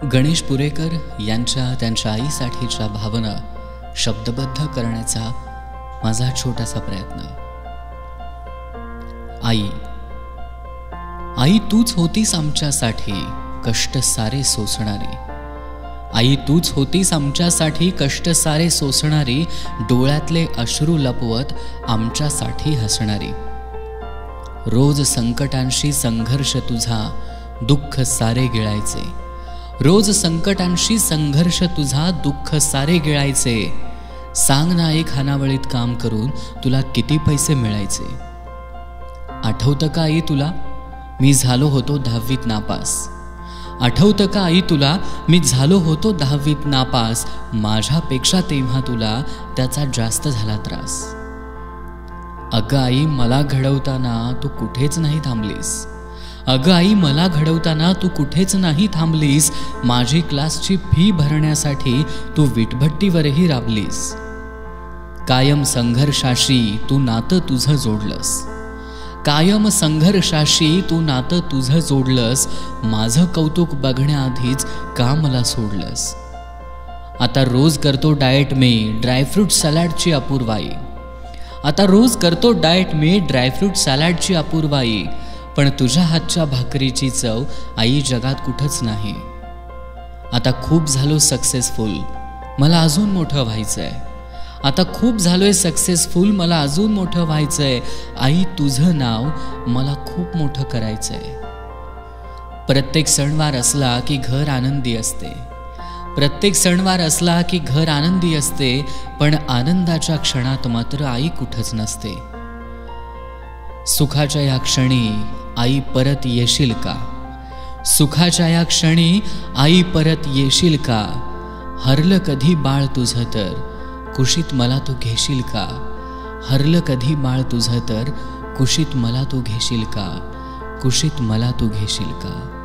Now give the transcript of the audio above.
गणेश पुरेकर यांच्या त्यांच्या आईसाठीच्या भावना शब्दबद्ध करण्याचा माझा छोटासा प्रयत्न. आई, आई तूच होतीस आमच्यासाठी कष्ट सारे सोसणारी. आई तूच होतीस आमच्यासाठी कष्ट सारे सोसणारी, डोळ्यातले अश्रू लपवत आमच्यासाठी हसणारी. रोज संकटांशी संघर्ष तुझा दुःख सारे गिळायचे. रोज संकटांशी संघर्ष तुझा दुःख सारे गिळायचे. सांग ना एक खानावळीत काम करून तुला किती पैसे मिळायचे. आठवतं का आई तुला मी झालो होतो 10वीत नापास. आठवतं का आई तुला मी झालो होतो 10वीत नापास. माझ्यापेक्षा तेव्हा तुला त्याचा जास्त झाला त्रास. अगं आई मला घडवताना तू कुठेच नाही थांबलीस. अगं आई मला घडवताना तू कुठेच नाही थांबलीस. माझी क्लासची फी भरण्यासाठी तू वीटभट्टीवरही राबलीस. कायम संघर्षाशी तू नातं तुझं जोडलंस. कायम संघर्षाशी तू नातं तुझं जोडलंस. माझं कौतुक बघण्याआधीच का मला सोडलंस. आता रोज करतो डाएट मी ड्रायफ्रूट सॅलडची अपूर्वाई. आता रोज करतो डाएट मी ड्रायफ्रूट सॅलडची अपूर्वाई. पण तुझ्या हातच्या भाकरीची चव आई जगात कुठंच नाही. आता खूप झालो सक्सेसफुल मला अजून मोठं व्हायचंय. आता खूप झालोय सक्सेसफुल मला अजून मोठं व्हायचंय. आई तुझं नाव मला खूप मोठं करायचंय. प्रत्येक सणवार असला की घर आनंदी असते. प्रत्येक सणवार असला की घर आनंदी असते. पण आनंदाच्या क्षणात मात्र आई कुठंच नसते. सुखाच्या या क्षणी आई परत येशील का. सुखाच्या या क्षणी आई परत येशील का. हरलं कधी बाळ तुझं तर कुशीत मला तू घेशील का. हरलं कधी बाळ तुझं तर कुशीत मला तू घेशील का. कुशीत मला तू घेशील का.